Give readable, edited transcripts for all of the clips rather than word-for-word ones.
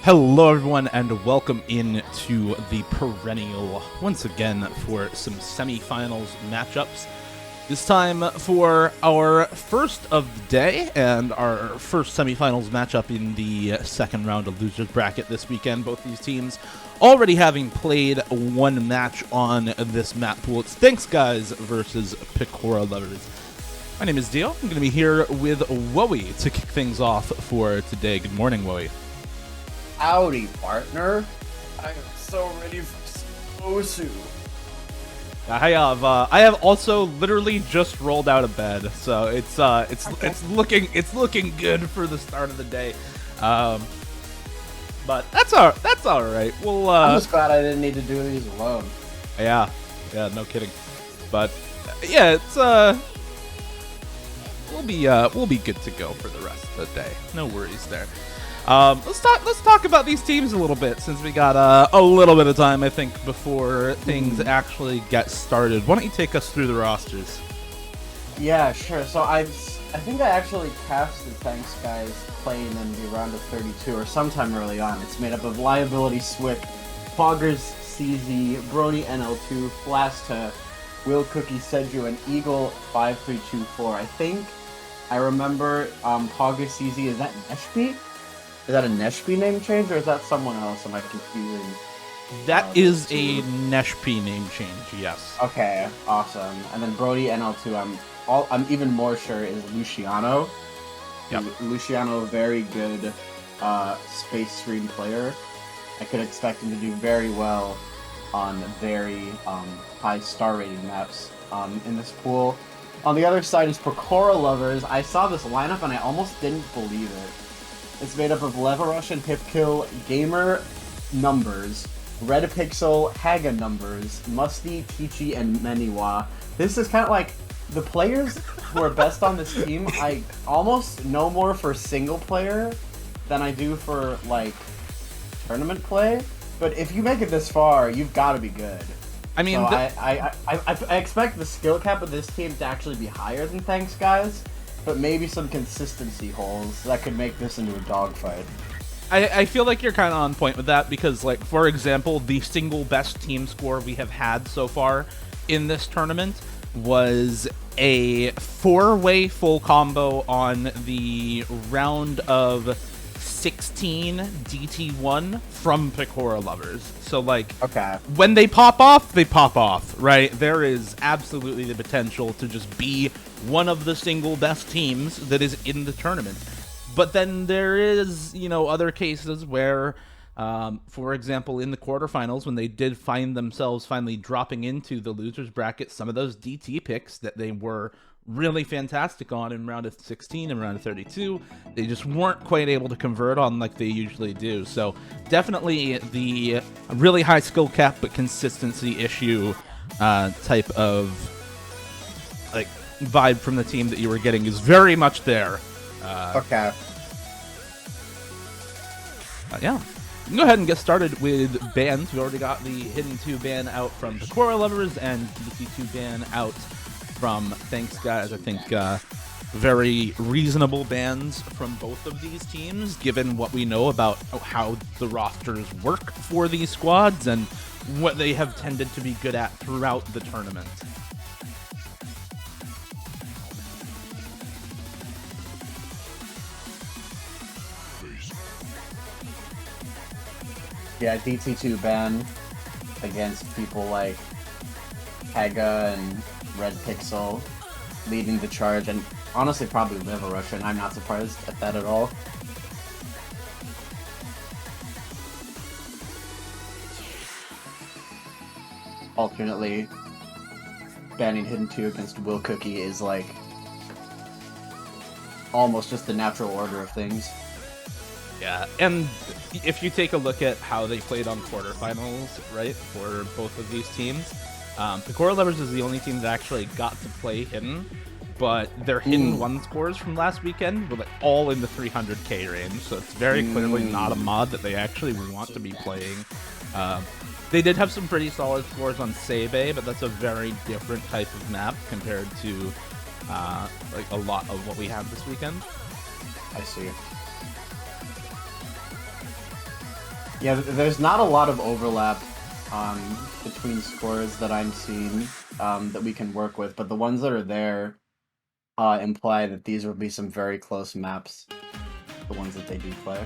Hello everyone and welcome in to the Perennial once again for some semifinals matchups. This time for our first of the day and our first semifinals matchup in the second round of losers bracket this weekend. Both these teams already having played one match on this map pool. It's ThanksGuys versus PEKORA lovers. My name is Dio. I'm going to be here with Woey to kick things off for today. Good morning, Woey. Howdy, partner. I am so ready for Osu. I have also literally just rolled out of bed, so it's looking good for the start of the day. But that's all right. We'll I'm just glad I didn't need to do these alone. Yeah, no kidding. But yeah, it's we'll be good to go for the rest of the day. No worries there. Let's talk about these teams a little bit since we got a little bit of time, I think, before things actually get started. Why don't you take us through the rosters? Yeah, sure. So I think I actually casted ThanksGuys playing in the round of 32 or sometime early on. It's made up of Liability Swick, Poggers CZ, Brody NL2, Flasta, Will Cookie Seju, and Eagle 5324. I think I remember Poggers CZ. Is that Neshpi? Is that a Neshpi name change, or is that someone else? Am I confusing? That is a Neshpi name change, yes. Okay, awesome. And then Brody NL2, I'm even more sure is Luciano. Yep. Luciano, very good Space Stream player. I could expect him to do very well on very high star rating maps in this pool. On the other side is PEKORA lovers. I saw this lineup and I almost didn't believe it. It's made up of Levarush and Hipkill, Gamer Numbers, Red Pixel, Haga Numbers, Musty, Tichi, and Meniwa. This is kind of like the players who are best on this team. I almost know more for single player than I do for like tournament play. But if you make it this far, you've got to be good. I mean, so I expect the skill cap of this team to actually be higher than ThanksGuys. But maybe some consistency holes that could make this into a dogfight. I feel like you're kind of on point with that because, like, for example, the single best team score we have had so far in this tournament was a 4-way full combo on the round of 16 DT1 from PEKORA lovers. So, like, okay, when they pop off, right? There is absolutely the potential to just be one of the single best teams that is in the tournament. But then there is, other cases where, for example, in the quarterfinals, when they did find themselves finally dropping into the losers bracket, some of those DT picks that they were really fantastic on in round of 16 and round of 32, they just weren't quite able to convert on like they usually do. So definitely the really high skill cap but consistency issue type of like vibe from the team that you were getting is very much there. Okay. Yeah. Go ahead and get started with bans. We already got the Hidden 2 ban out from PEKORA lovers and DT2 ban out from ThanksGuys. I think very reasonable bans from both of these teams, given what we know about how the rosters work for these squads and what they have tended to be good at throughout the tournament. Yeah, DT2 ban against people like Haga and Red Pixel leading the charge, and honestly probably Levarush, and I'm not surprised at that at all. Alternately, banning Hidden 2 against Will Cookie is like almost just the natural order of things. Yeah, and if you take a look at how they played on quarterfinals, right, for both of these teams, PEKORA lovers is the only team that actually got to play Hidden, but their Hidden 1 scores from last weekend were like all in the 300k range, so it's very clearly not a mod that they actually want to be playing. They did have some pretty solid scores on Sebe, but that's a very different type of map compared to like a lot of what we have this weekend. I see. Yeah, there's not a lot of overlap between scores that I'm seeing that we can work with, but the ones that are there imply that these will be some very close maps, the ones that they do play.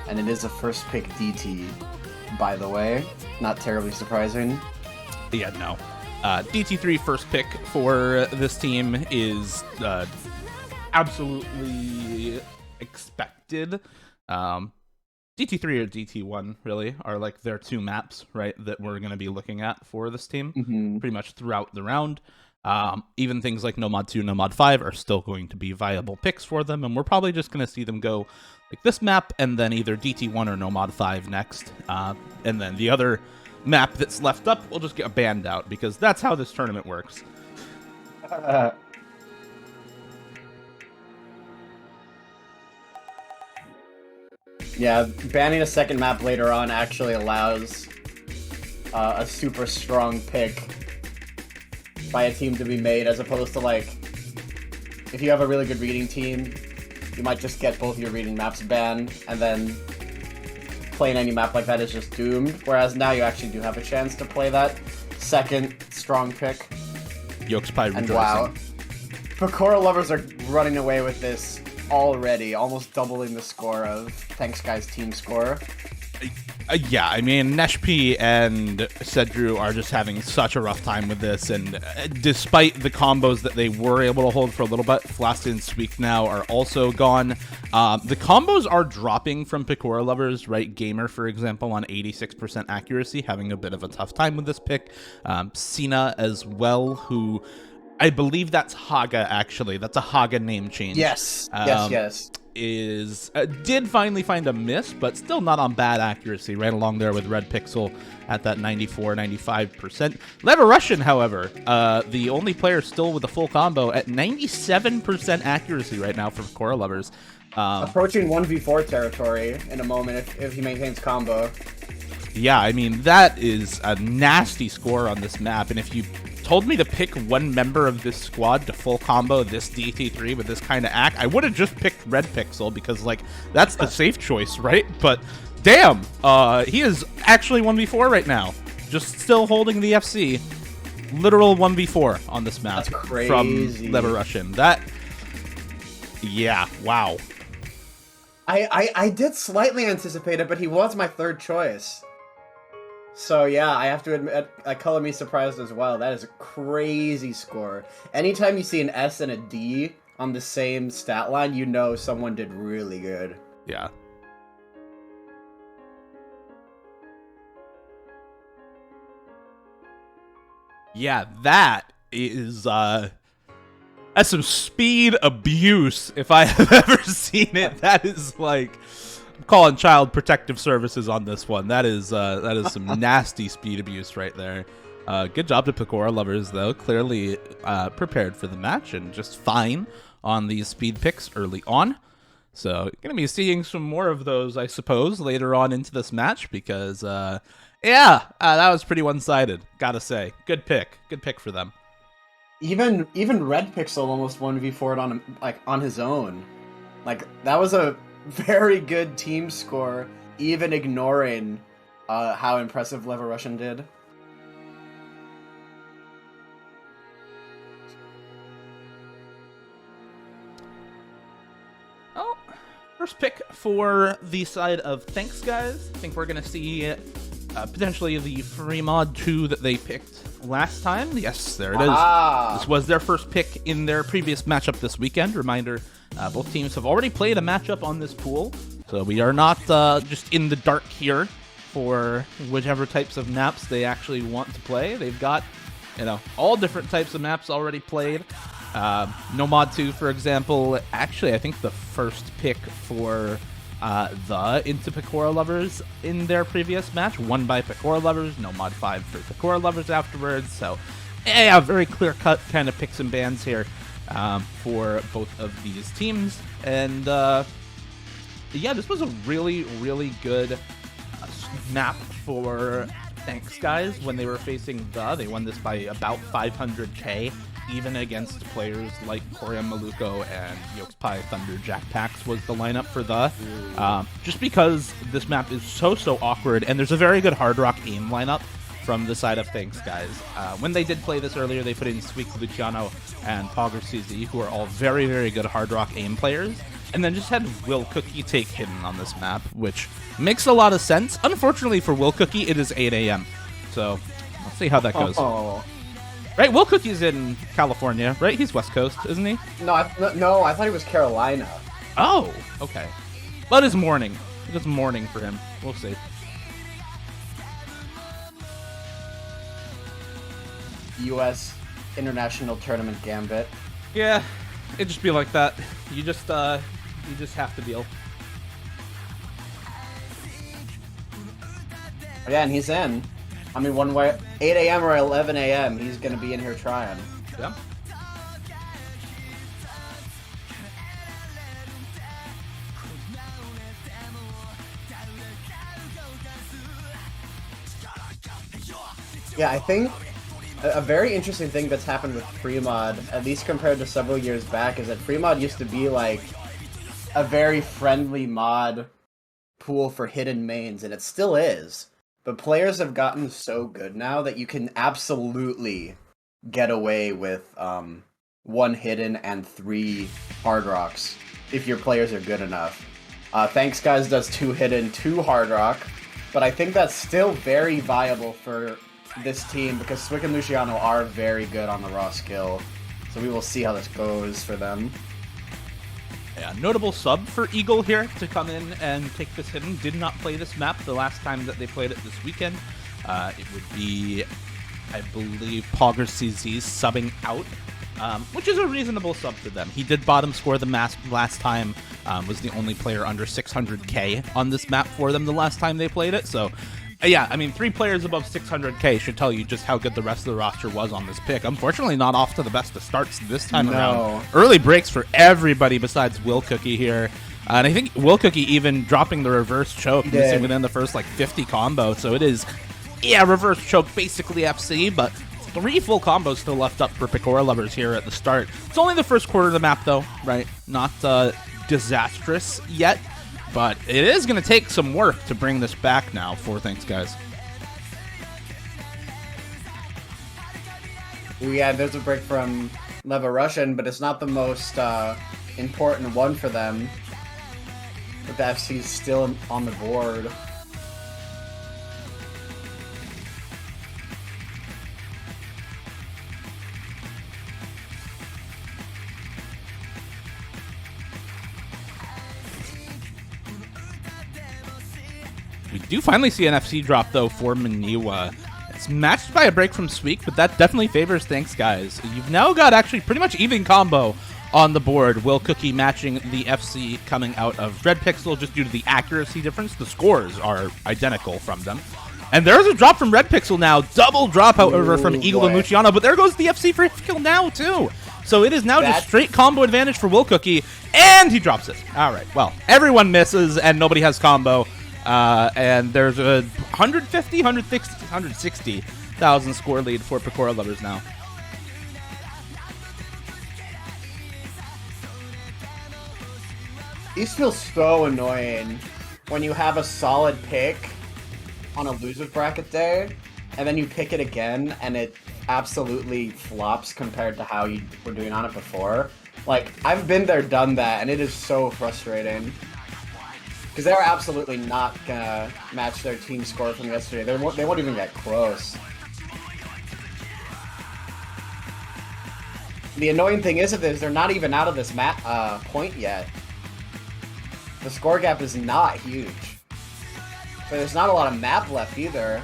And it is a first pick DT, by the way. Not terribly surprising. Yeah, no. DT3 first pick for this team is absolutely expected. DT3 or DT1 really are like their two maps, right, that we're going to be looking at for this team pretty much throughout the round. Even things like Nomad 2, Nomad 5 are still going to be viable picks for them, and we're probably just going to see them go like this map and then either DT1 or Nomad 5 next. And then the other map that's left up will just get banned out, because that's how this tournament works. Yeah, banning a second map later on actually allows a super strong pick by a team to be made, as opposed to, like, if you have a really good reading team, you might just get both your reading maps banned, and then playing any map like that is just doomed, whereas now you actually do have a chance to play that second strong pick. Yoke's probably and rejoicing. Wow, PEKORA lovers are running away with this already, almost doubling the score of ThanksGuys' team score. Yeah, I mean, Neshp and Sedru are just having such a rough time with this, and despite the combos that they were able to hold for a little bit, Flasted and Sweek now are also gone. The combos are dropping from PEKORA lovers, right? Gamer, for example, on 86% accuracy, having a bit of a tough time with this pick. Cena as well, who I believe that's Haga, actually. That's a Haga name change. Yes, yes. Did finally find a miss, but still not on bad accuracy, right along there with Red Pixel at that 94-95%. Leva Russian, however, the only player still with a full combo at 97% accuracy right now for PEKORA lovers. Approaching 1v4 territory in a moment if he maintains combo. Yeah, I mean, that is a nasty score on this map, and if you told me to pick one member of this squad to full combo this DT3 with this kind of act, I would have just picked Red Pixel, because, like, that's the safe choice, right? But damn, he is actually 1v4 right now, just still holding the FC. Literal 1v4 on this map. That's crazy. From Leva Russian. That, yeah, wow. I did slightly anticipate it, but he was my third choice. So yeah, I have to admit, color me surprised as well. That is a crazy score. Anytime you see an S and a D on the same stat line, you know someone did really good. Yeah. Yeah, that is, that's some speed abuse if I have ever seen it. That is like, I'm calling Child Protective Services on this one. That is some nasty speed abuse right there. Good job to PEKORA lovers, though. Clearly prepared for the match and just fine on these speed picks early on. So gonna be seeing some more of those, I suppose, later on into this match, because yeah, that was pretty one-sided, gotta say. Good pick for them. Even Red Pixel almost 1v4'd on his own. Like, that was a very good team score, even ignoring how impressive Leva Russian did. Oh, first pick for the side of ThanksGuys. I think we're going to see potentially the free mod 2 that they picked last time. Yes, there it is. This was their first pick in their previous matchup this weekend. Reminder, both teams have already played a matchup on this pool, so we are not just in the dark here for whichever types of maps they actually want to play. They've got, all different types of maps already played. Nomad 2, for example, actually, I think the first pick for into PEKORA lovers in their previous match, won by PEKORA lovers, Nomad 5 for PEKORA lovers afterwards. So, yeah, very clear-cut kind of picks and bans here for both of these teams. And, yeah, this was a really, really good map for ThanksGuys when they were facing they won this by about 500k, even against players like Korea Maluko and Yokspai Thunder Jackpacks was the lineup for just because this map is so awkward, and there's a very good hard rock aim lineup from the side of ThanksGuys. When they did play this earlier, they put in Squeak, Luciano, and Pogger CZ, who are all very good hard rock aim players, and then just had Will Cookie take hidden on this map, which makes a lot of sense. Unfortunately for Will Cookie, it is 8 a.m., so let's see how that goes. Oh. Right, Will Cookie's in California, right? He's West Coast, isn't he? No, I thought he was Carolina. Oh, okay. But it's morning. It's morning for him. We'll see. U.S. International Tournament Gambit. Yeah, it'd just be like that. You just have to deal. Yeah, and he's in. I mean, one way, 8 a.m. or 11 a.m., he's going to be in here trying. Yeah. Yeah, I think a very interesting thing that's happened with Fremod, at least compared to several years back, is that Fremod used to be like a very friendly mod pool for hidden mains, and it still is. But players have gotten so good now that you can absolutely get away with 1 hidden and 3 hard rocks if your players are good enough. ThanksGuys does 2 hidden, 2 hard rock, but I think that's still very viable for this team because Swick and Luciano are very good on the raw skill. So we will see how this goes for them. Yeah, notable sub for Eagle here to come in and take this hidden. Did not play this map the last time that they played it this weekend. It would be, I believe, Pogger CZ subbing out, which is a reasonable sub to them. He did bottom score the map last time, was the only player under 600k on this map for them the last time they played it. So, yeah, I mean, 3 players above 600k should tell you just how good the rest of the roster was on this pick. Unfortunately, not off to the best of starts this time around. Early breaks for everybody besides Will Cookie here. And I think Will Cookie even dropping the reverse choke, missing within the first, 50 combo. So it is, yeah, reverse choke, basically FC, but 3 full combos still left up for PEKORA lovers here at the start. It's only the first quarter of the map, though, right? Not disastrous yet. But it is going to take some work to bring this back now for ThanksGuys. Yeah, there's a break from Leva Russian, but it's not the most important one for them. But the FC's still on the board. We do finally see an FC drop, though, for Maniwa. It's matched by a break from Sweek, but that definitely favors ThanksGuys. You've now got actually pretty much even combo on the board. Will Cookie matching the FC coming out of Red Pixel just due to the accuracy difference. The scores are identical from them. And there's a drop from Red Pixel now. Double drop, however, from Eagle and Luciano. But there goes the FC for kill now, too. So it is now just straight combo advantage for Will Cookie. And he drops it. All right, well, everyone misses and nobody has combo. And there's a 160,000 score lead for PEKORA lovers now. These feel so annoying when you have a solid pick on a losers bracket day, and then you pick it again, and it absolutely flops compared to how you were doing on it before. Like, I've been there, done that, and it is so frustrating. Because they're absolutely not gonna match their team score from yesterday. They won't even get close. The annoying thing is they're not even out of this point yet. The score gap is not huge. But there's not a lot of map left either.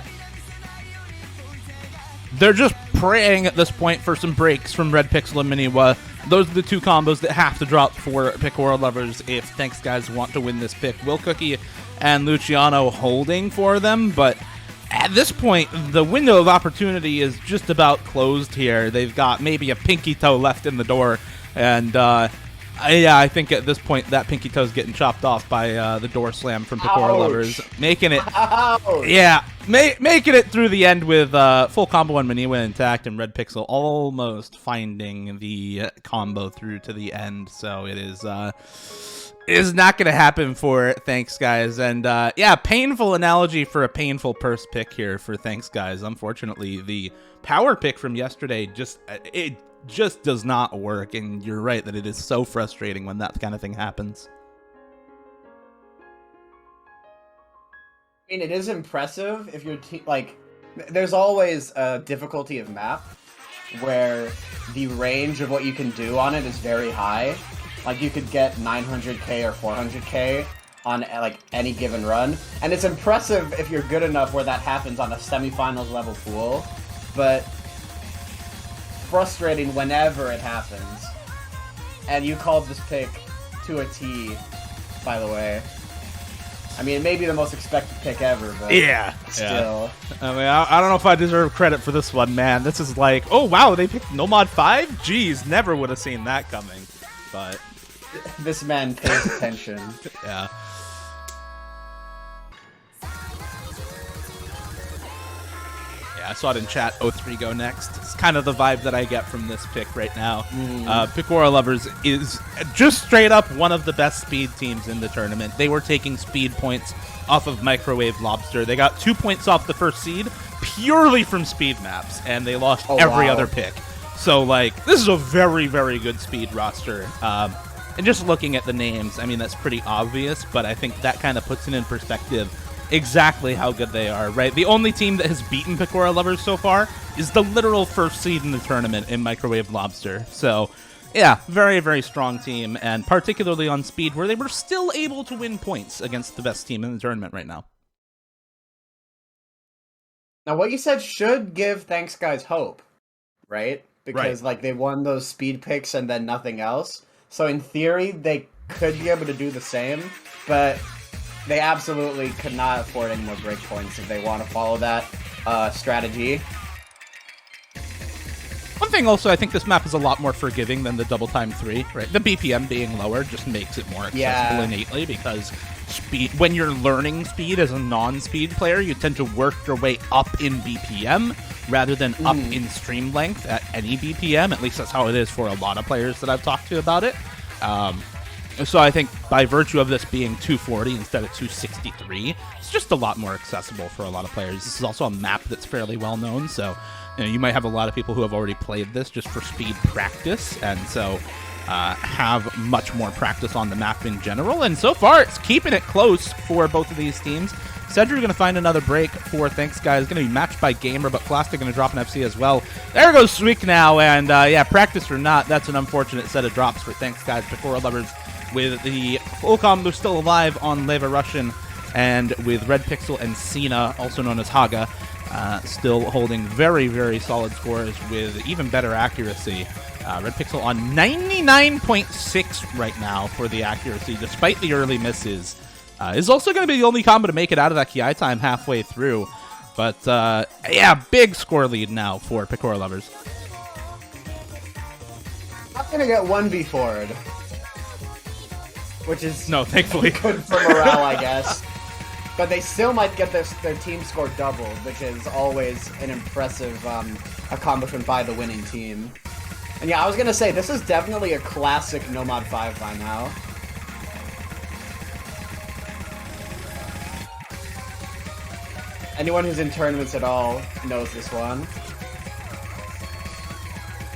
They're just praying at this point for some breaks from Red Pixel and Maniwa. Those are the 2 combos that have to drop for PEKORA lovers if ThanksGuys want to win this pick. Will Cookie and Luciano holding for them, but at this point, the window of opportunity is just about closed here. They've got maybe a pinky toe left in the door, and Yeah, I think at this point that pinky toe's getting chopped off by the door slam from PEKORA Lovers, making it, yeah, making it through the end with full combo on Maniwa intact and Red Pixel almost finding the combo through to the end. So it is not going to happen for ThanksGuys. And yeah, painful analogy for a painful purse pick here for ThanksGuys. Unfortunately, the power pick from yesterday just does not work, and you're right that it is so frustrating when that kind of thing happens. I mean, it is impressive if you're like, there's always a difficulty of map where the range of what you can do on it is very high. Like, you could get 900k or 400k on like any given run, and it's impressive if you're good enough where that happens on a semifinals level pool, but frustrating whenever it happens. And you called this pick to a T, by the way. I mean, it may be the most expected pick ever, but yeah, still. Yeah. I mean, I don't know if I deserve credit for this one, man. This is like, oh wow, they picked Nomad 5? Jeez, never would have seen that coming. But this man pays attention. Yeah. I saw it in chat. 03 go next. It's kind of the vibe that I get from this pick right now. PEKORA Lovers is just straight up one of the best speed teams in the tournament. They were taking speed points off of Microwave Lobster. They got 2 points off the first seed purely from speed maps, and they lost every other pick. So, like, this is a very, very good speed roster. And just looking at the names, I mean, that's pretty obvious, but I think that kind of puts it in perspective exactly how good they are, right? The only team that has beaten PEKORA Lovers so far is the literal first seed in the tournament in Microwave Lobster. So, yeah, very, very strong team, and particularly on speed, where they were still able to win points against the best team in the tournament right now. Now, what you said should give ThanksGuys hope, right? Because, like, they won those speed picks and then nothing else. So, in theory, they could be able to do the same, but they absolutely could not afford any more breakpoints if they want to follow that strategy. One thing also, I think this map is a lot more forgiving than the Double Time 3, right? The BPM being lower just makes it more accessible innately, because speed, when you're learning speed as a non-speed player, you tend to work your way up in BPM rather than up in stream length at any BPM. At least that's how it is for a lot of players that I've talked to about it. So I think by virtue of this being 240 instead of 263, it's just a lot more accessible for a lot of players. This is also a map that's fairly well known, so you might have a lot of people who have already played this just for speed practice, and so have much more practice on the map in general. And so far, it's keeping it close for both of these teams. Cedric going to find another break for ThanksGuys. Going to be matched by Gamer, but Plastic going to drop an FC as well. There goes Sweek now, and yeah, practice or not, that's an unfortunate set of drops for ThanksGuys. PEKORA Lovers with the full combo still alive on Leva Russian, and with Red Pixel and Cena, also known as Haga, still holding very, very solid scores with even better accuracy. Red Pixel on 99.6 right now for the accuracy, despite the early misses. Is also going to be the only combo to make it out of that Ki time halfway through. But, yeah, big score lead now for PEKORA Lovers. Not going to get 1v forward, which is no, thankfully good for morale, I guess. But they still might get their team score doubled, which is always an impressive accomplishment by the winning team. And yeah, I was going to say, this is definitely a classic Nomad 5 by now. Anyone who's in tournaments at all knows this one.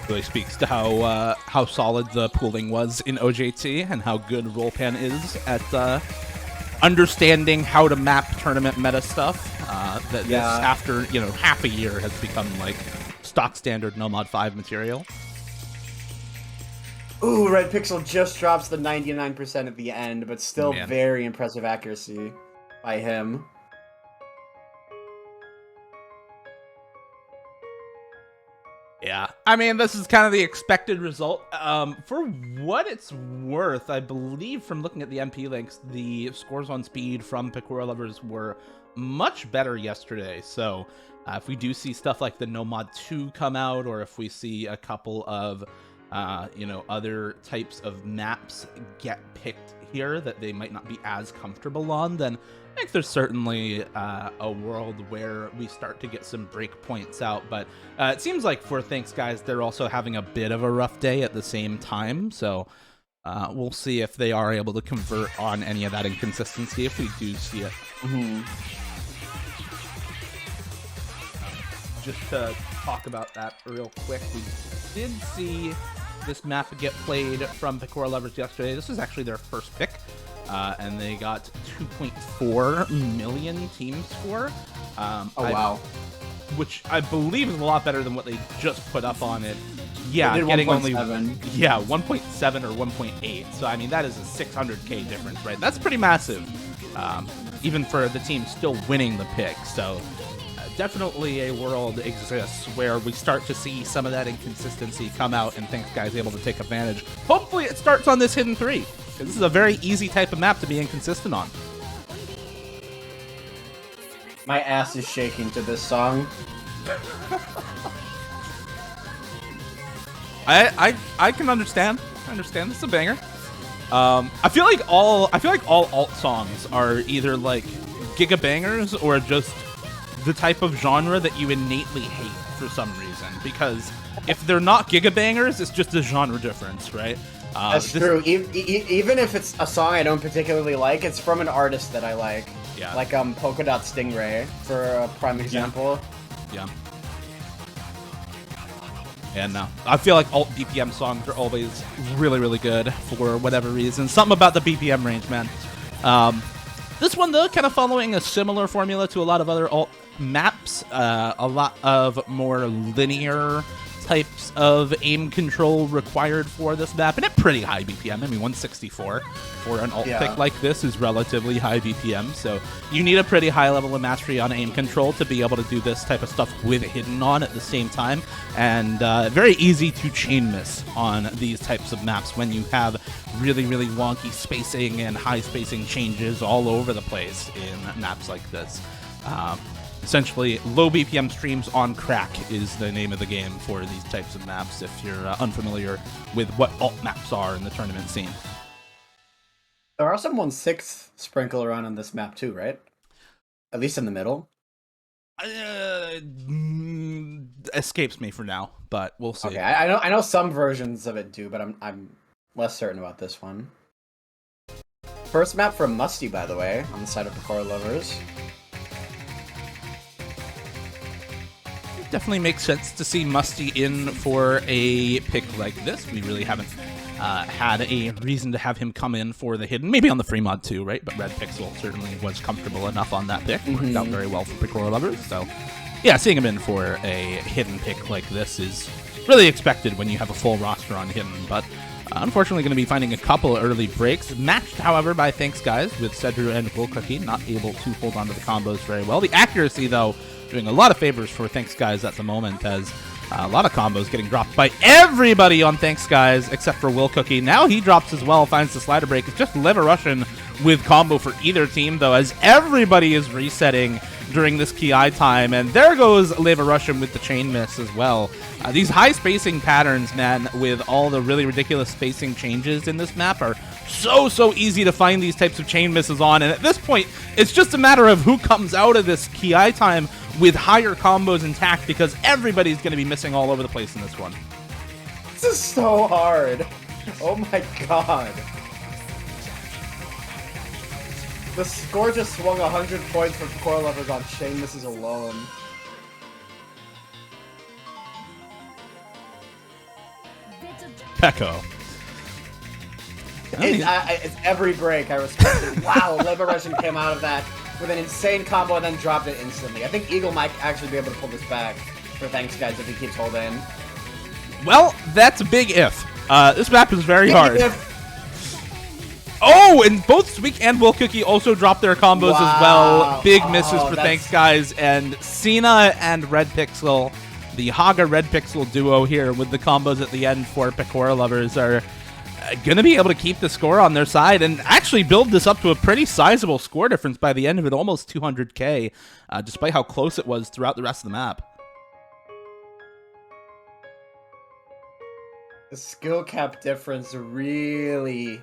Really speaks to how solid the pooling was in OJT and how good Rollpan is at understanding how to map tournament meta stuff. That this, after half a year, has become like stock standard Nomad 5 material. Ooh, Red Pixel just drops the 99% at the end, but still very impressive accuracy by him. Yeah, I mean, this is kind of the expected result. For what it's worth, I believe from looking at the MP links, the scores on speed from PEKORA Lovers were much better yesterday. So if we do see stuff like the Nomad 2 come out, or if we see a couple of other types of maps get picked here that they might not be as comfortable on, then I think there's certainly a world where we start to get some breakpoints out. But it seems like for ThanksGuys, they're also having a bit of a rough day at the same time. So we'll see if they are able to convert on any of that inconsistency if we do see it. Just to talk about that real quick, we did see this map get played from PEKORA Lovers yesterday. This is actually their first pick, and they got 2.4 million team score. Wow. Which I believe is a lot better than what they just put up on it. Yeah, they did getting 1.7. only 1.7 or 1.8. So I mean that is a 600K difference, right? That's pretty massive, even for the team still winning the pick. So definitely a world exists where we start to see some of that inconsistency come out, and ThanksGuys able to take advantage. Hopefully it starts on this Hidden 3, because this is a very easy type of map to be inconsistent on. My ass is shaking to this song. I can understand. I understand. This is a banger. I feel like all alt songs are either like giga bangers or just the type of genre that you innately hate for some reason, because if they're not giga bangers, it's just a genre difference, right? That's true. Even if it's a song I don't particularly like, it's from an artist that I like. Yeah. Like Polka Dot Stingray, for a prime example. Yeah. And I feel like alt BPM songs are always really, really good for whatever reason. Something about the BPM range, man. This one, though, kind of following a similar formula to a lot of other alt maps. A lot of more linear types of aim control required for this map, and at pretty high BPM. I mean, 164 for an alt pick like this is relatively high BPM, so you need a pretty high level of mastery on aim control to be able to do this type of stuff with Hidden on at the same time, and very easy to chain miss on these types of maps when you have really, really wonky spacing and high spacing changes all over the place in maps like this. Essentially, low BPM streams on crack is the name of the game for these types of maps, if you're unfamiliar with what alt maps are in the tournament scene. There are some 1/6 sprinkle around on this map too, right? At least in the middle. Escapes me for now, but we'll see. Okay, I know some versions of it do, but I'm less certain about this one. First map from Musty, by the way, on the side of PEKORA Lovers. Definitely makes sense to see Musty in for a pick like this. We really haven't had a reason to have him come in for the Hidden. Maybe on the free mod too, right? But Red Pixel certainly was comfortable enough on that pick. Worked out very well for PEKORA Lovers. So yeah, seeing him in for a Hidden pick like this is really expected when you have a full roster on Hidden. But unfortunately going to be finding a couple early breaks. Matched, however, by ThanksGuys with Cedru and Wolcookie, not able to hold on to the combos very well. The accuracy, though, doing a lot of favors for ThanksGuys at the moment, as a lot of combos getting dropped by everybody on ThanksGuys except for Wolcookie. Now he drops as well, finds the slider break. It's just Liver Russian with combo for either team, though, as everybody is resetting during this Ki time, and there goes Liver Russian with the chain miss as well. These high spacing patterns, man, with all the really ridiculous spacing changes in this map are so easy to find these types of chain misses on, and at this point, it's just a matter of who comes out of this Ki time with higher combos intact, because everybody's going to be missing all over the place in this one. This is so hard. Oh my god. The score just swung 100 points for PEKORA Lovers on chain misses alone. Peko. It's every break I respect it. Wow, Liver Russian came out of that with an insane combo and then dropped it instantly. I think Eagle might actually be able to pull this back for ThanksGuys if he keeps holding. Well, that's a big if. This map is very hard. If. Oh, and both Sweek and Wolcookie also dropped their combos as well. Big misses for ThanksGuys, and Cena and Red Pixel, the Haga Red Pixel duo here with the combos at the end for PEKORA Lovers, are going to be able to keep the score on their side and actually build this up to a pretty sizable score difference by the end of it, almost 200K, despite how close it was throughout the rest of the map. The skill cap difference really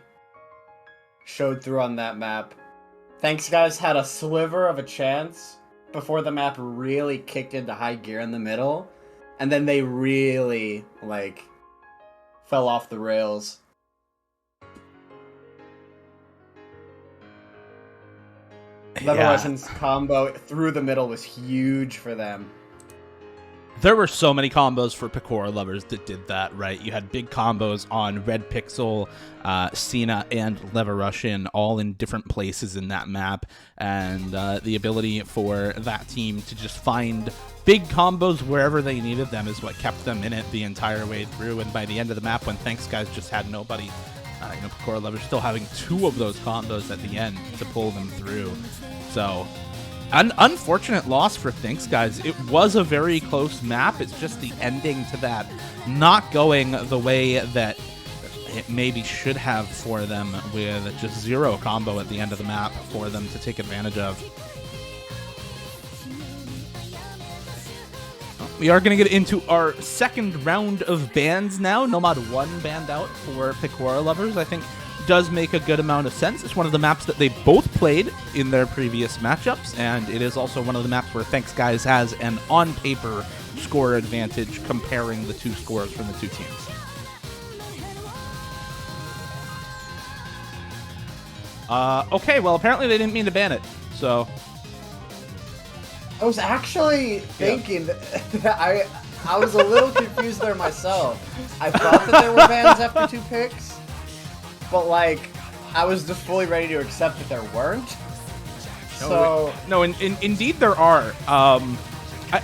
showed through on that map. ThanksGuys had a sliver of a chance before the map really kicked into high gear in the middle, and then they really, like, fell off the rails. Level Legends combo through the middle was huge for them. There were so many combos for PEKORA lovers that did that, right? You had big combos on Red Pixel, Cena, and Leverushin, all in different places in that map, and the ability for that team to just find big combos wherever they needed them is what kept them in it the entire way through, and by the end of the map, when ThanksGuys just had nobody, PEKORA lovers still having 2 of those combos at the end to pull them through. So, an unfortunate loss for ThanksGuys. It was a very close map. It's just the ending to that not going the way that it maybe should have for them, with just 0 combo at the end of the map for them to take advantage of. We are going to get into our second round of bans now. Nomad 1 banned out for PEKORA lovers. I think does make a good amount of sense. It's one of the maps that they both played in their previous matchups, and it is also one of the maps where ThanksGuys has an on-paper score advantage comparing the 2 scores from the 2 teams. Okay, well, apparently they didn't mean to ban it, so... I was actually thinking that I was a little confused there myself. I thought that there were bans after 2 picks, but, like, I was just fully ready to accept that there weren't. Indeed there are. I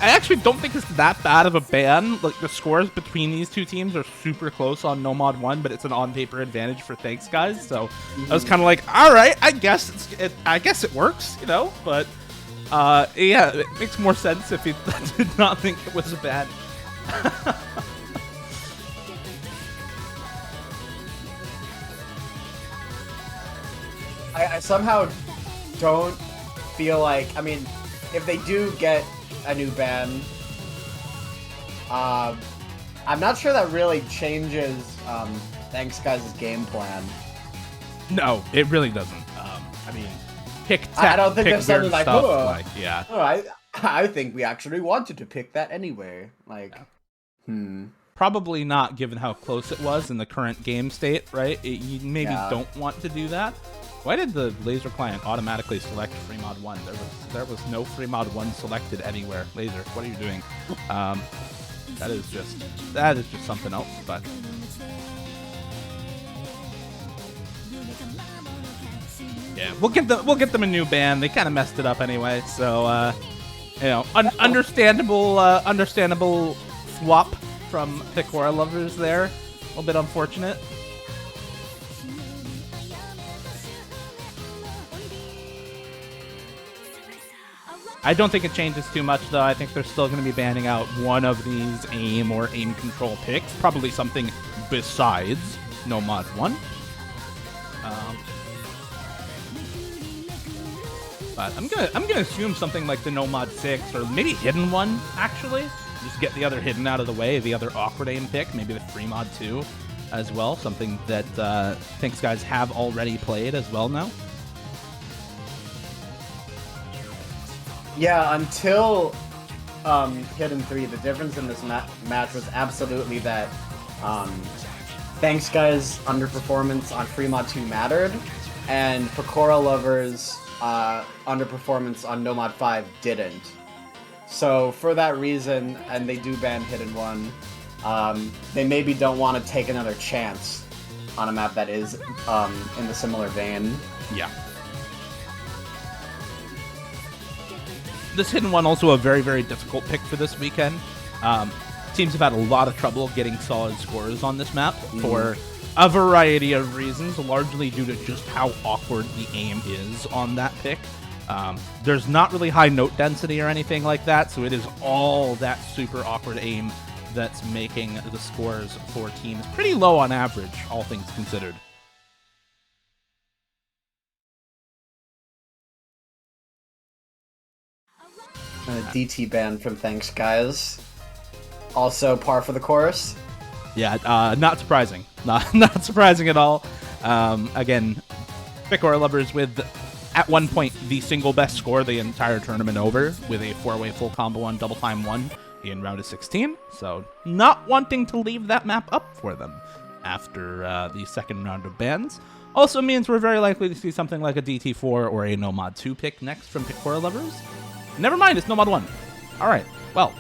actually don't think it's that bad of a ban. Like, the scores between these 2 teams are super close on Nomad 1, but it's an on-paper advantage for ThanksGuys. So I was kind of like, all right, I guess it works, you know. But yeah, it makes more sense if you did not think it was bad. I somehow don't feel like, I mean, if they do get a new ban, I'm not sure that really changes ThanksGuys' game plan. No, it really doesn't. I mean, pick tech, I don't think pick there's something like, stuff, oh, like, yeah. Oh, I think we actually wanted to pick that anyway. Like, Probably not, given how close it was in the current game state, right? You maybe don't want to do that. Why did the laser client automatically select FreeMod 1? There was no FreeMod 1 selected anywhere. Laser, what are you doing? That is just something else, but yeah, we'll get them a new ban. They kind of messed it up anyway, so you know, understandable swap from PEKORA lovers there. A little bit unfortunate. I don't think it changes too much, though. I think they're still going to be banning out one of these aim or aim control picks. Probably something besides Nomad 1. But I'm gonna assume something like the Nomad 6, or maybe Hidden 1, actually. Just get the other Hidden out of the way, the other awkward aim pick, maybe the FreeMod 2 as well. Something that ThanksGuys have already played as well now. Yeah, until Hidden 3, the difference in this match was absolutely that ThanksGuys' underperformance on FreeMod 2 mattered, and PEKORA lovers' underperformance on Nomad 5 didn't. So for that reason, and they do ban Hidden 1, they maybe don't want to take another chance on a map that is in the similar vein. Yeah. This Hidden 1 also a very, very difficult pick for this weekend. Teams have had a lot of trouble getting solid scores on this map for a variety of reasons, largely due to just how awkward the aim is on that pick. There's not really high note density or anything like that, so it is all that super awkward aim that's making the scores for teams pretty low on average, all things considered. DT ban from ThanksGuys. Also par for the course. Yeah, not surprising. Not surprising at all. Again, PEKORA lovers with, at one point, the single best score the entire tournament over, with a 4-way full combo on Double Time 1 in round of 16. So not wanting to leave that map up for them after the second round of bans. Also means we're very likely to see something like a DT4 or a No Mod 2 pick next from PEKORA lovers. Never mind, it's No Mod 1. All right, well,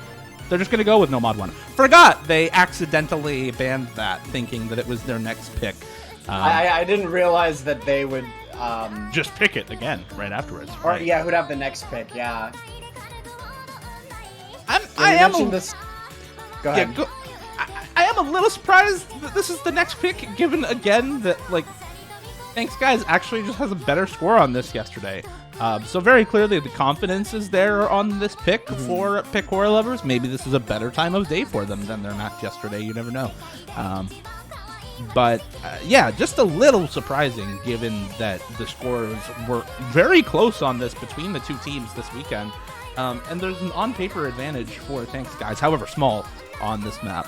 they're just going to go with No Mod 1. Forgot they accidentally banned that, thinking that it was their next pick. I didn't realize that they would... just pick it again right afterwards. Or, right. yeah, who'd have the next pick, yeah. I am... This... Go ahead. Yeah, I am a little surprised that this is the next pick, given, again, that, like, ThanksGuys actually just has a better score on this yesterday. So very clearly the confidence is there on this pick for PEKORA lovers. Maybe this is a better time of day for them than their match yesterday. You never know. But yeah, just a little surprising given that the scores were very close on this between the two teams this weekend. And there's an on-paper advantage for ThanksGuys, however small, on this map.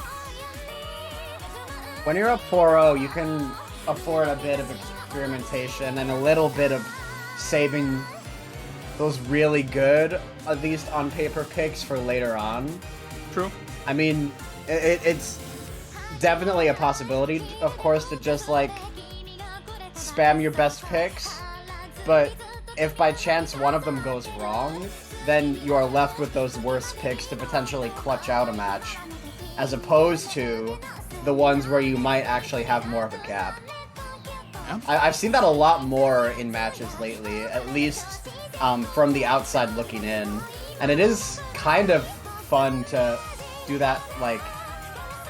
When you're up 4-0, you can afford a bit of experimentation and a little bit of saving those really good, at least on paper, picks for later on. True. I mean, it's definitely a possibility, of course, to just, like, spam your best picks, but if by chance one of them goes wrong, then you are left with those worst picks to potentially clutch out a match, as opposed to the ones where you might actually have more of a gap. Yeah. I've seen that a lot more in matches lately, at least from the outside looking in, and it is kind of fun to do that, like,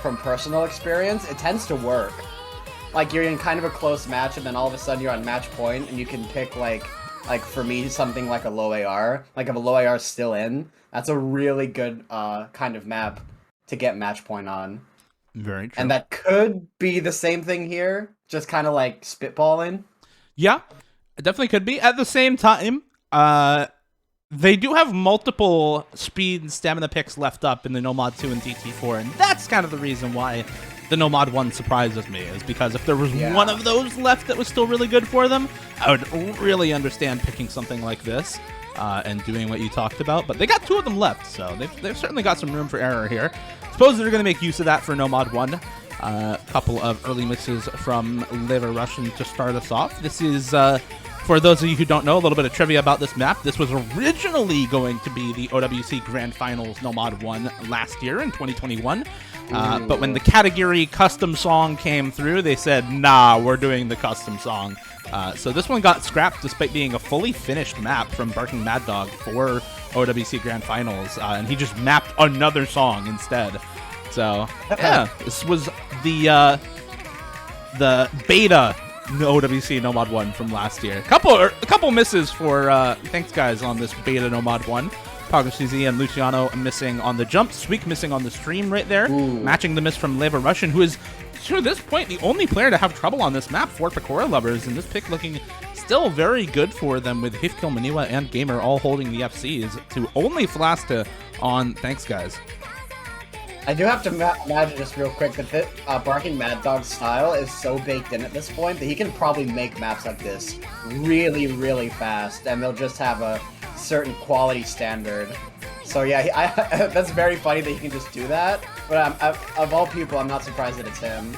from personal experience. It tends to work. Like, you're in kind of a close match, and then all of a sudden you're on match point, and you can pick, like for me, something like a low AR. Like, if a low AR is still in, that's a really good kind of map to get match point on. Very true. And that could be the same thing here, just kind of like spitballing. Yeah, it definitely could be. At the same time, they do have multiple speed and stamina picks left up in the No Mod 2 and DT4, and that's kind of the reason why the No Mod 1 surprises me, is because if there was one of those left that was still really good for them, I would really understand picking something like this and doing what you talked about. But they got two of them left, so they've certainly got some room for error here. Suppose they're going to make use of that for No Mod 1. A couple of early mixes from Liver Russian to start us off. This is, for those of you who don't know, a little bit of trivia about this map. This was originally going to be the OWC Grand Finals No Mod 1 last year in 2021. But when the category custom song came through, they said, nah, we're doing the custom song. So this one got scrapped despite being a fully finished map from Barking Mad Dog for OWC Grand Finals. And he just mapped another song instead. So, yeah, this was the beta OWC No Mod 1 from last year. A couple misses for ThanksGuys on this beta No Mod 1. PogCZ and Luciano missing on the jump. Sweek missing on the stream right there. Matching the miss from Liver Russian, who is, to this point, the only player to have trouble on this map for PEKORA lovers. And this pick looking still very good for them, with Hifkill, Maniwa, and Gamer all holding the FCs to only Flasta on ThanksGuys. I do have to imagine just real quick that the Barking Mad Dog's style is so baked in at this point that he can probably make maps like this really, really fast, and they'll just have a certain quality standard. So yeah, that's very funny that he can just do that, but of all people, I'm not surprised that it's him.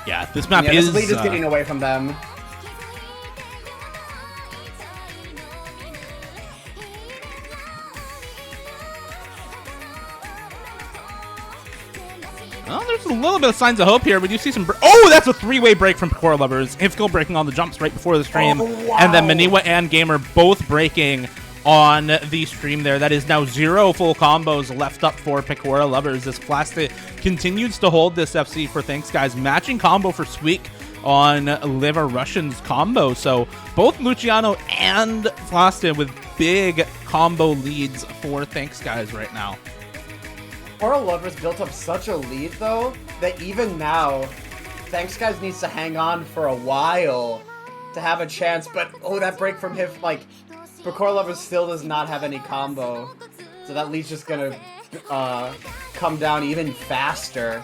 Yeah, this map this lead is getting away from them. Well, there's a little bit of signs of hope here. We do see some... Oh, that's a three-way break from PEKORA lovers. Hifkill breaking on the jumps right before the stream. Oh, wow. And then Maniwa and Gamer both breaking on the stream there. That is now 0 full combos left up for PEKORA lovers as Flasta continues to hold this FC for ThanksGuys. Matching combo for Sweek on Liver Russian's combo. So both Luciano and Flasta with big combo leads for ThanksGuys right now. PEKORA lovers built up such a lead, though, that even now, ThanksGuys needs to hang on for a while to have a chance. But, oh, that break from Hif, like, PEKORA lovers still does not have any combo. So that lead's just gonna come down even faster.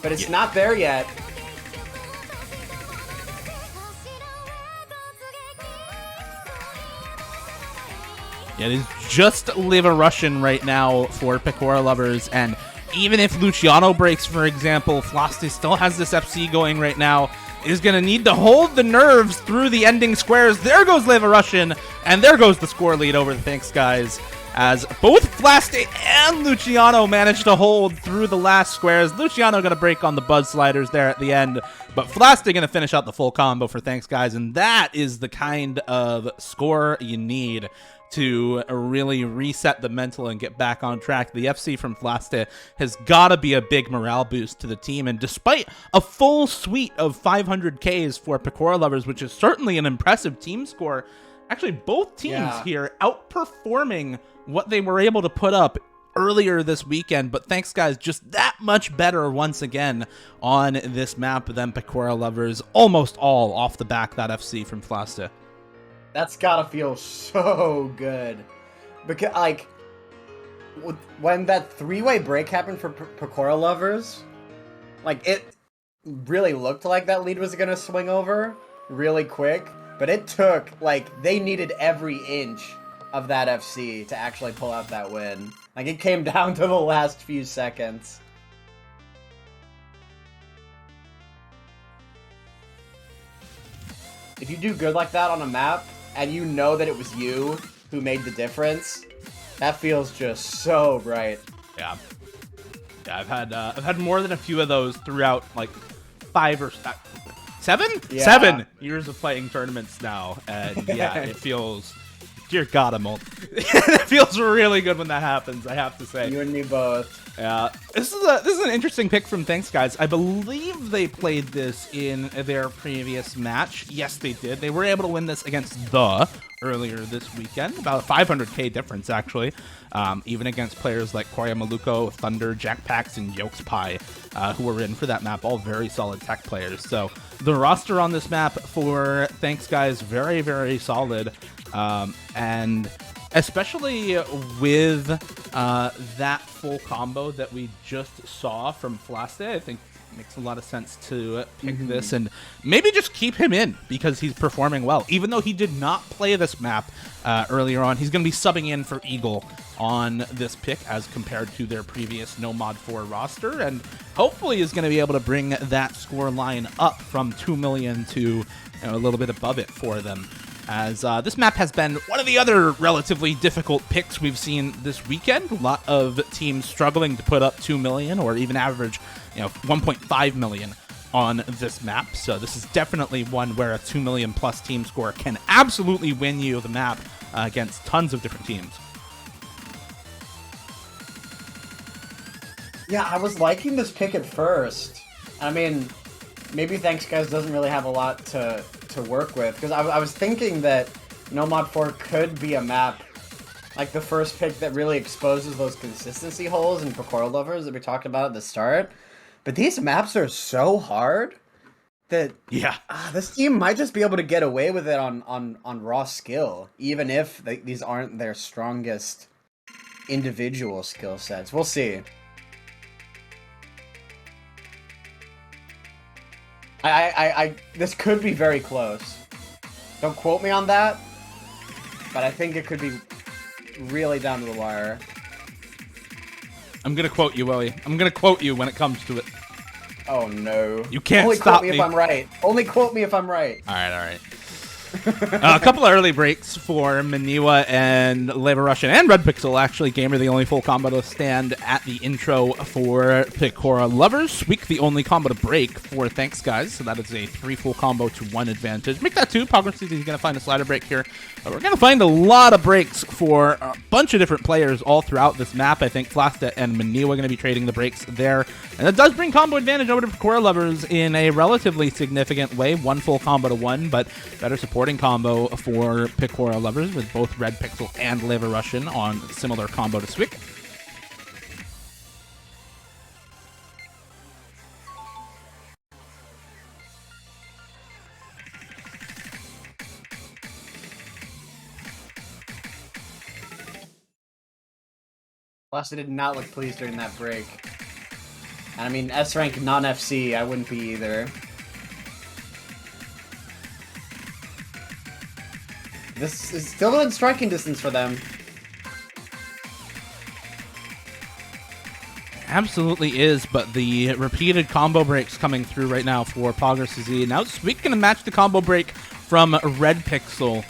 But it's not there yet. Yeah, it is just Live a Russian right now for PEKORA lovers, and even if Luciano breaks, for example, Floste still has this FC going right now, is going to need to hold the nerves through the ending squares. There goes Live a Russian, and there goes the score lead over the ThanksGuys, as both Floste and Luciano managed to hold through the last squares. Luciano going to break on the buzz sliders there at the end, but Floste going to finish out the full combo for ThanksGuys, and that is the kind of score you need to really reset the mental and get back on track. The FC from Floste has got to be a big morale boost to the team, and despite a full suite of 500Ks for PEKORA lovers, which is certainly an impressive team score, actually both teams here outperforming what they were able to put up earlier this weekend, but ThanksGuys just that much better once again on this map than PEKORA lovers, almost all off the back that FC from Floste. That's gotta feel so good. Because, like, when that three-way break happened for PEKORA lovers, like, it really looked like that lead was gonna swing over really quick, but it took, like, they needed every inch of that FC to actually pull out that win. Like, it came down to the last few seconds. If you do good like that on a map, and you know that it was you who made the difference, that feels just so right. Yeah, I've had more than a few of those throughout, like 5 or 7 years of playing tournaments now, and yeah, it feels, dear God, it feels really good when that happens, I have to say. You and me both. Yeah, this is an interesting pick from ThanksGuys. I believe they played this in their previous match. Yes, they did. They were able to win this against The earlier this weekend, about a 500K difference, actually, even against players like Koya Maluko, Thunder, Jack Pax, and Yokes Pie, who were in for that map, all very solid tech players. So the roster on this map for ThanksGuys, very, very solid, and especially with that full combo that we just saw from Floste, I think it makes a lot of sense to pick this and maybe just keep him in because he's performing well. Even though he did not play this map earlier on, he's going to be subbing in for Eagle on this pick as compared to their previous No Mod 4 roster, and hopefully is going to be able to bring that score line up from 2 million to a little bit above it for them. As this map has been one of the other relatively difficult picks we've seen this weekend. A lot of teams struggling to put up 2 million or even average, 1.5 million on this map. So this is definitely one where a 2 million plus team score can absolutely win you the map against tons of different teams. Yeah, I was liking this pick at first. I mean, maybe ThanksGuys doesn't really have a lot to work with, because I was thinking that No Mod 4 could be a map, like the first pick that really exposes those consistency holes in PEKORA lovers that we talked about at the start. But these maps are so hard that this team might just be able to get away with it on raw skill, even if these aren't their strongest individual skill sets. We'll see. This could be very close. Don't quote me on that, but I think it could be really down to the wire. I'm gonna quote you, Willie. I'm gonna quote you when it comes to it. Oh no! You can't Only stop quote me if I'm right. Only quote me if I'm right. All right. A couple of early breaks for Maniwa and Lava Russian and Red Pixel. Actually, Gamer the only full combo to stand at the intro for PEKORA lovers. Sweek the only combo to break for ThanksGuys. So that is a 3 full combo to 1 advantage. Make that 2. Pogger sees he's going to find a slider break here. We're going to find a lot of breaks for a bunch of different players all throughout this map. I think Floste and Maniwa are going to be trading the breaks there. And that does bring combo advantage over to PEKORA lovers in a relatively significant way. 1 full combo to 1, but better supporting combo for PEKORA lovers with both Red Pixel and Lava Russian on similar combo to Swick. Plus, I did not look pleased during that break. And I mean, S rank non-FC, I wouldn't be either. This is still within striking distance for them. Absolutely is, but the repeated combo breaks coming through right now for POKORA. Now speaking of match the combo break from Red Pixel.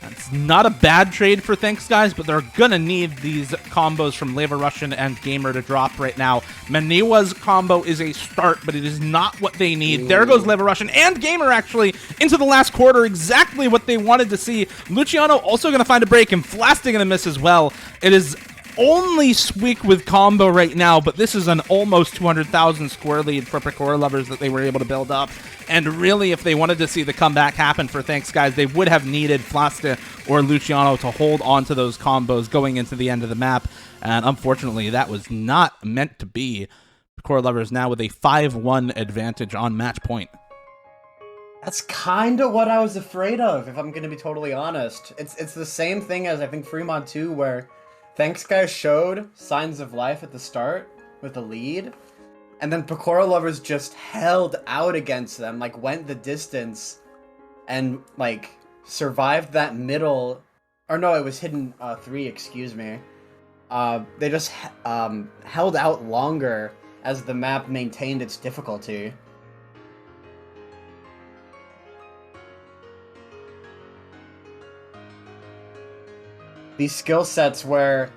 That's not a bad trade for ThanksGuys, but they're gonna need these combos from Lava Russian and Gamer to drop right now. Maniwa's combo is a start, but it is not what they need. Ooh. There goes Lava Russian and Gamer actually into the last quarter, exactly what they wanted to see. Luciano also gonna find a break, and Flastic gonna miss as well. It is only Squeak with combo right now, but this is an almost 200,000 square lead for PEKORA lovers that they were able to build up. And really, if they wanted to see the comeback happen for ThanksGuys, they would have needed Flasta or Luciano to hold on to those combos going into the end of the map. And unfortunately, that was not meant to be. PEKORA lovers now with a 5-1 advantage on match point. That's kind of what I was afraid of, if I'm going to be totally honest. It's the same thing as I think Fremont 2, where ThanksGuys showed signs of life at the start with the lead, and then PEKORA lovers just held out against them, like went the distance, and like survived that middle, or no, it was hidden 3, excuse me. They just held out longer as the map maintained its difficulty. These skill sets where,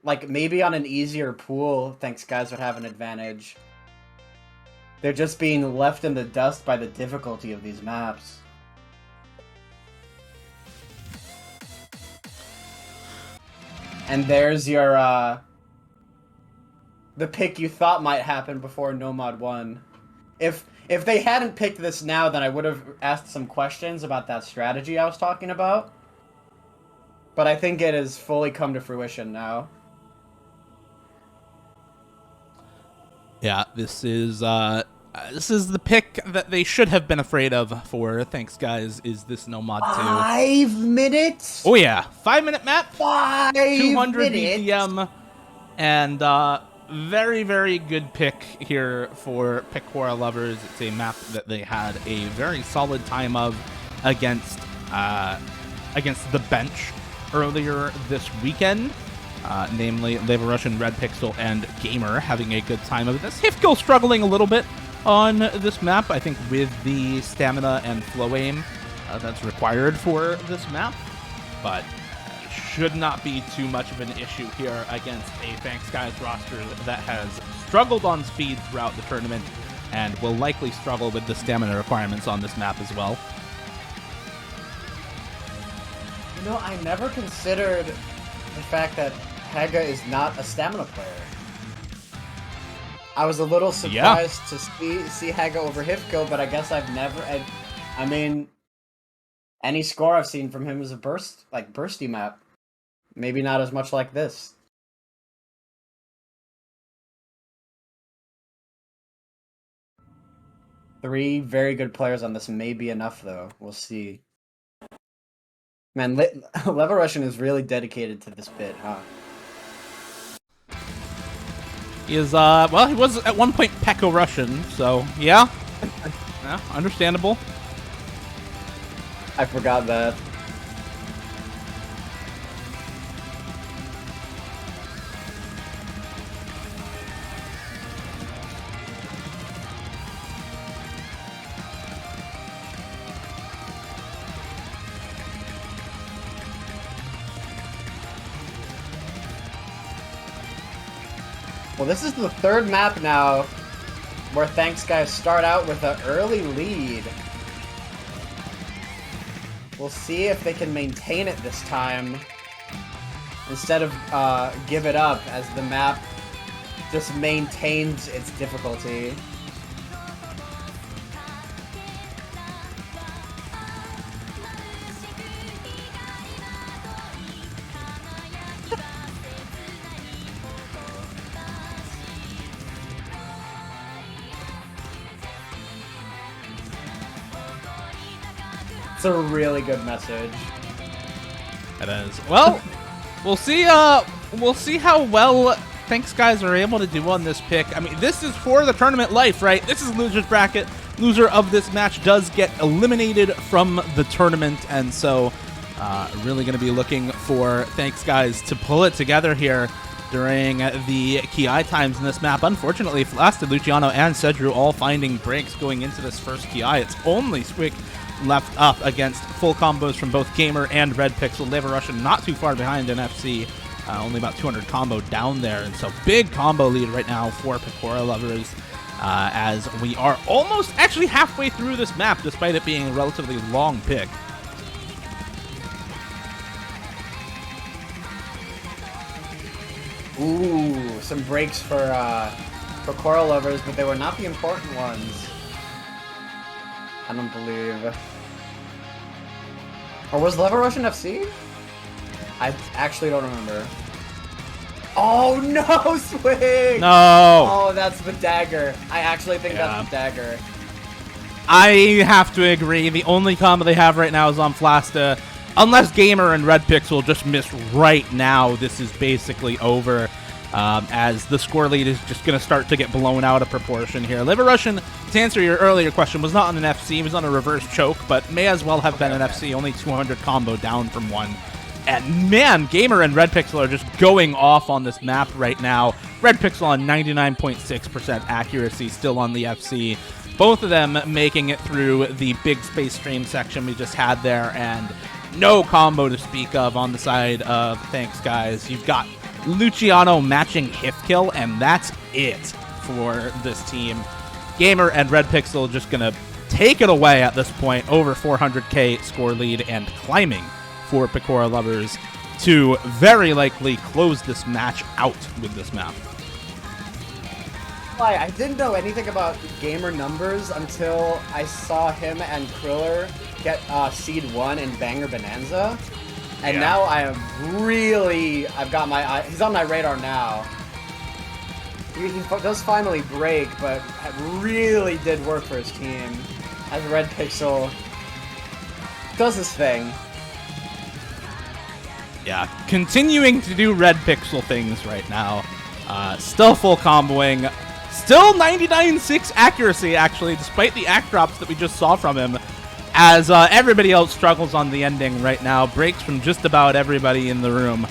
like, maybe on an easier pool, ThanksGuys would have an advantage. They're just being left in the dust by the difficulty of these maps. And there's your, the pick you thought might happen before Nomad won. If they hadn't picked this now, then I would have asked some questions about that strategy I was talking about. But I think it has fully come to fruition now. Yeah, this is the pick that they should have been afraid of for ThanksGuys, is this Nomad 2. 5 minutes? Oh yeah, 5-minute map, 200 200 BPM, and very, very good pick here for PEKORA lovers. It's a map that they had a very solid time of against the bench earlier this weekend, namely Lava Russian, Red Pixel, and Gamer having a good time of this. Hifkill struggling a little bit on this map, I think, with the stamina and flow aim that's required for this map, but should not be too much of an issue here against a ThanksGuys roster that has struggled on speed throughout the tournament and will likely struggle with the stamina requirements on this map as well. You know, I never considered the fact that Haga is not a stamina player. I was a little surprised to see Haga over Hifkill, but I guess I've never... I mean, any score I've seen from him is a bursty map. Maybe not as much like this. Three very good players on this may be enough, though. We'll see. Man, Lava Russian is really dedicated to this bit, huh? He is, well, he was at one point Peko Russian, so, yeah. Yeah, understandable. I forgot that. Well, this is the third map now where ThanksGuys start out with an early lead. We'll see if they can maintain it this time instead of give it up, as the map just maintains its difficulty. It's a really good message. It is. Well, we'll see we'll see how well ThanksGuys are able to do on this pick. I mean, this is for the tournament life, right? This is loser's bracket. Loser of this match does get eliminated from the tournament, and so really going to be looking for ThanksGuys to pull it together here during the Ki times in this map. Unfortunately, Flasted, Luciano, and Cedru all finding breaks going into this first Ki. It's only Squick left up against full combos from both Gamer and Red Pixel. Leva Russian not too far behind in FC, only about 200 combo down there, and so big combo lead right now for PEKORA lovers, as we are almost actually halfway through this map, despite it being a relatively long pick. Ooh, some breaks for PEKORA lovers, but they were not the important ones. I don't believe. Or was Leva Russian FC? I actually don't remember. Oh no, Swing! No! Oh, that's the dagger. I actually think that's the dagger. I have to agree. The only combo they have right now is on Flasta. Unless Gamer and Red Pixel just miss right now, this is basically over, as the score lead is just going to start to get blown out of proportion here. Leva Russian, to answer your earlier question, was not on an FC. He was on a reverse choke, but may as well have been an FC. Only 200 combo down from one. And man, Gamer and Red Pixel are just going off on this map right now. Red Pixel on 99.6% accuracy, still on the FC. Both of them making it through the big space stream section we just had there, and no combo to speak of on the side of ThanksGuys. You've got Luciano matching Hif Kill, and that's it for this team. Gamer and Red Pixel just going to take it away at this point, over 400k score lead, and climbing for PEKORA lovers to very likely close this match out with this map. I didn't know anything about Gamer numbers until I saw him and Kriller get Seed 1 in Banger Bonanza. And now I am really... I've got my eye... He's on my radar now. He does finally break, but really did work for his team. As Red Pixel does his thing. Yeah, continuing to do Red Pixel things right now. Still full comboing. Still 99.6 accuracy, actually, despite the act drops that we just saw from him. As everybody else struggles on the ending right now. Breaks from just about everybody in the room.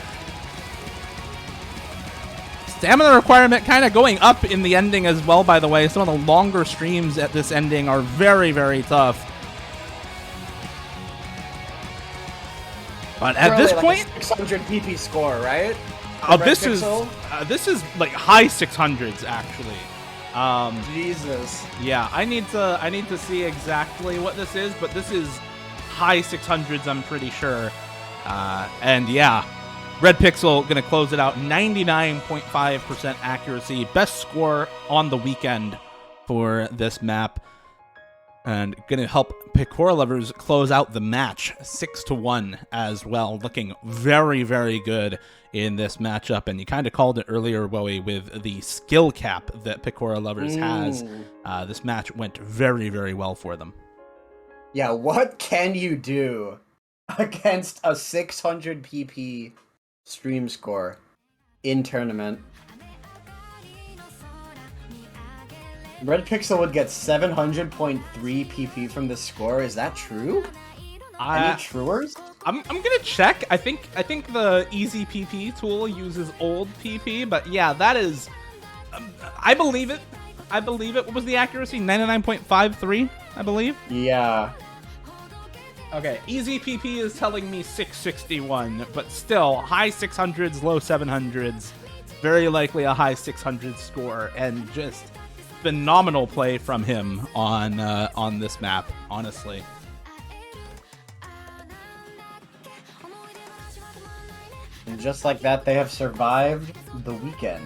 Stamina requirement kind of going up in the ending as well, by the way. Some of the longer streams at this ending are very, very tough. But at this point, 600 PP score, right? this is like high 600s actually. Jesus. Yeah, I need to see exactly what this is, but this is high 600s, I'm pretty sure. And yeah, Red Pixel gonna close it out, 99.5% accuracy, best score on the weekend for this map. And gonna help PEKORA lovers close out the match 6-1 as well. Looking very, very good in this matchup. And you kind of called it earlier, Wowie, with the skill cap that PEKORA lovers has. This match went very, very well for them. Yeah, what can you do against a 600 PP stream score in tournament? Red Pixel would get 700.3 PP from this score. Is that true? Any truers? I'm gonna check. I think the easy PP tool uses old PP, but yeah, that is. I believe it. I believe it. What was the accuracy? 99.53, I believe. Yeah. Okay, easy PP is telling me 661, but still high 600s, low 700s. Very likely a high 600 score, and just phenomenal play from him on this map, honestly. And just like that, they have survived the weekend.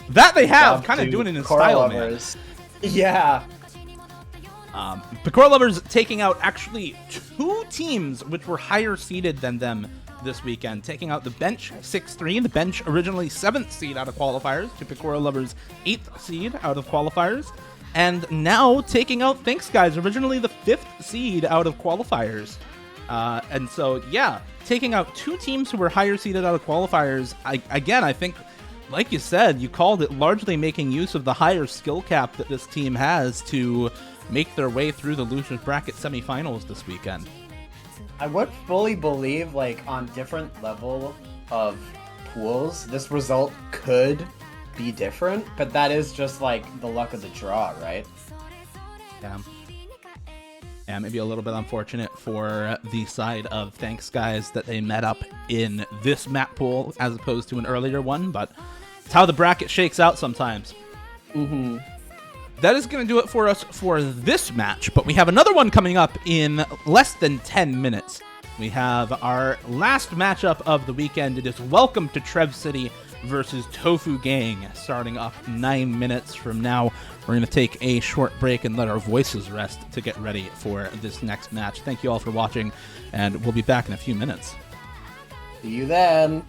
That they have, kind of doing it in style, man. Yeah. PEKORA lovers taking out actually two teams which were higher seeded than them this weekend, taking out the bench 6-3, the bench originally 7th seed out of qualifiers, to PEKORA lovers 8th seed out of qualifiers, and now taking out ThanksGuys, originally the 5th seed out of qualifiers. And so, yeah, taking out two teams who were higher seeded out of qualifiers. I think, like you said, you called it, largely making use of the higher skill cap that this team has to make their way through the losers bracket semifinals this weekend. I would fully believe, like, on different level of pools, this result could be different, but that is just, like, the luck of the draw, right? Yeah, maybe a little bit unfortunate for the side of ThanksGuys that they met up in this map pool as opposed to an earlier one, but it's how the bracket shakes out sometimes. Mm-hmm. That is going to do it for us for this match, but we have another one coming up in less than 10 minutes. We have our last matchup of the weekend. It is Welcome to Trev City versus Tofu Gang, starting up 9 minutes from now. We're going to take a short break and let our voices rest to get ready for this next match. Thank you all for watching, and we'll be back in a few minutes. See you then.